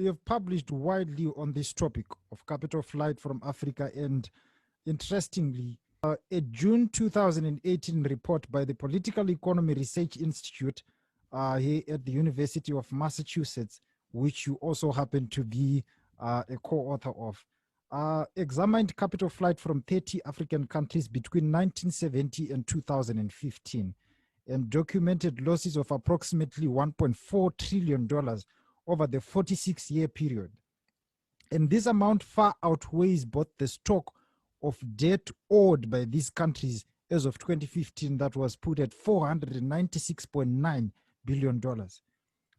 have published widely on this topic of capital flight from Africa, and interestingly, a June 2018 report by the Political Economy Research Institute here at the University of Massachusetts, which you also happen to be a co-author of, examined capital flight from 30 African countries between 1970 and 2015 and documented losses of approximately $1.4 trillion over the 46-year period. And this amount far outweighs both the stock of debt owed by these countries as of 2015 that was put at $496.9 billion,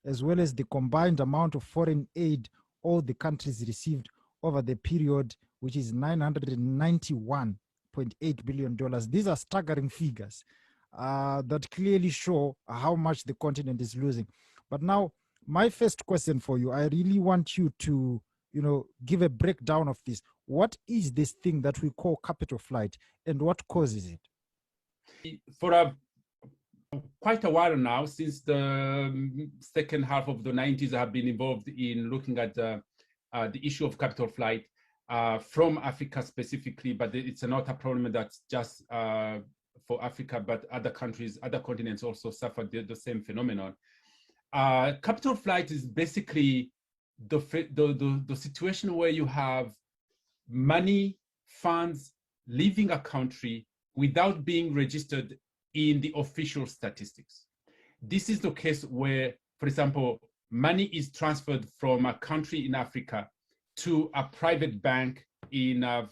as well as the combined amount of foreign aid all the countries received over the period, which is $991.8 billion. These are staggering figures that clearly show how much the continent is losing. But now, my first question for you, I really want you to give a breakdown of this. What is this thing that we call capital flight, and what causes it? For quite a while now, since the second half of the 90s, I have been involved in looking at the issue of capital flight from Africa specifically, but it's not a problem that's just for Africa, but other countries, other continents also suffer the same phenomenon. Capital flight is basically the situation where you have money, funds leaving a country without being registered in the official statistics. This is the case where, for example, money is transferred from a country in Africa to a private bank in an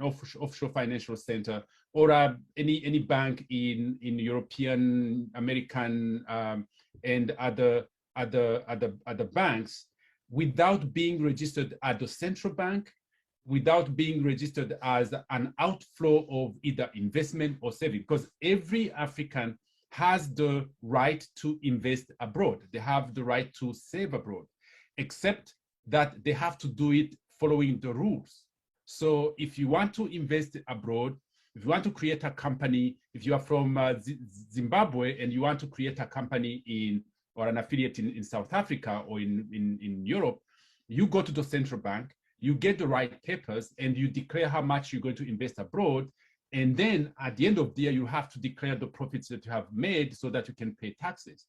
offshore financial center, or any bank in European, American, and other banks, without being registered at the central bank, without being registered as an outflow of either investment or saving, because every African has the right to invest abroad. They have the right to save abroad, except that they have to do it following the rules. So if you want to invest abroad, if you want to create a company, if you are from Zimbabwe and you want to create a company or an affiliate in South Africa or in Europe, you go to the central bank, you get the right papers, and you declare how much you're going to invest abroad. And then at the end of the year, you have to declare the profits that you have made so that you can pay taxes.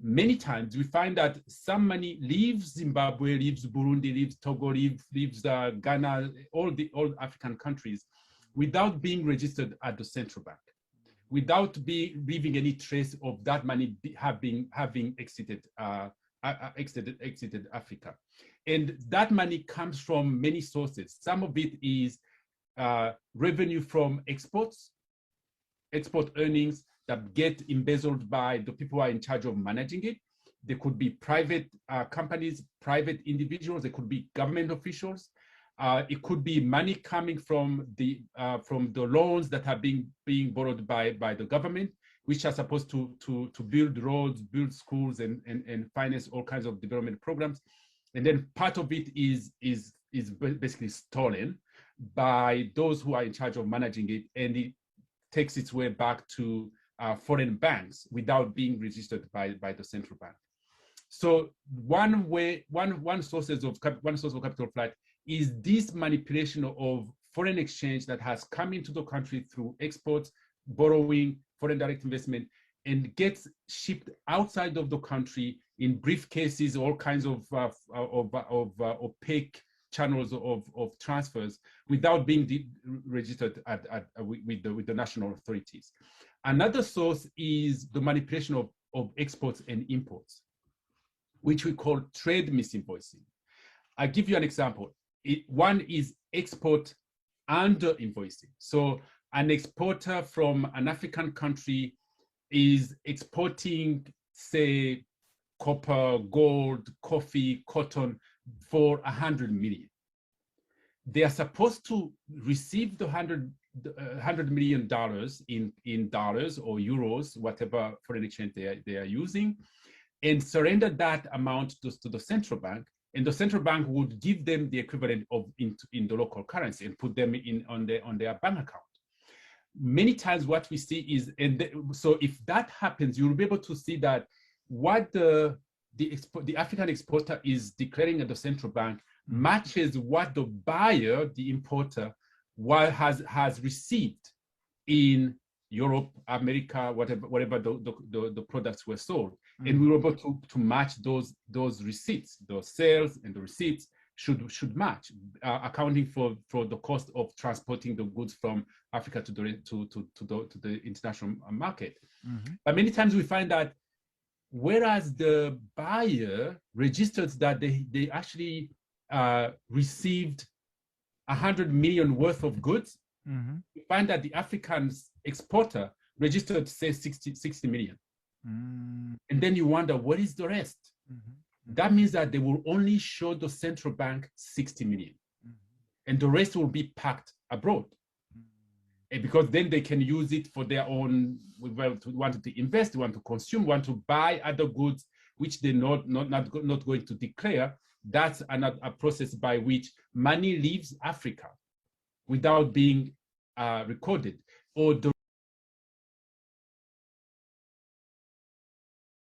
Many times we find that some money leaves Zimbabwe, leaves Burundi, leaves Togo, leaves Ghana, all African countries, without being registered at the central bank, without leaving any trace of that money having exited Africa. And that money comes from many sources. Some of it is revenue from exports, export earnings that get embezzled by the people who are in charge of managing it. They could be private companies, private individuals. They could be government officials. It could be money coming from the loans that are being borrowed by the government, which are supposed to build roads, build schools, and finance all kinds of development programs. And then part of it is basically stolen by those who are in charge of managing it, and it takes its way back to foreign banks without being registered by the central bank. So one source of capital flight is this manipulation of foreign exchange that has come into the country through exports, borrowing, foreign direct investment, and gets shipped outside of the country in briefcases, all kinds of opaque channels of transfers without being registered with the national authorities. Another source is the manipulation of exports and imports, which we call trade misinvoicing. I'll give you an example. One is export under invoicing. So an exporter from an African country is exporting, say, copper, gold, coffee, cotton for 100 million. They are supposed to receive the $100 million in dollars or euros, whatever foreign exchange they are using, and surrender that amount to the central bank. And the central bank would give them the equivalent of in the local currency and put them on their bank account. Many times what we see is, so if that happens, you'll be able to see that what the the African exporter is declaring at the central bank matches what the buyer, the importer, has received in Europe, America, whatever the products were sold. And we were able to match those receipts, those sales and the receipts should match, accounting for the cost of transporting the goods from Africa to the international market. But many times we find that whereas the buyer registered that they actually received 100 million worth of goods, we find that the African exporter registered, say, 60 million. And then you wonder, what is the rest? That means that they will only show the central bank 60 million. And the rest will be packed abroad. And because then they can use it for their own, wanted to invest, want to consume, want to buy other goods, which they're not going to declare. That's a process by which money leaves Africa without being recorded, or the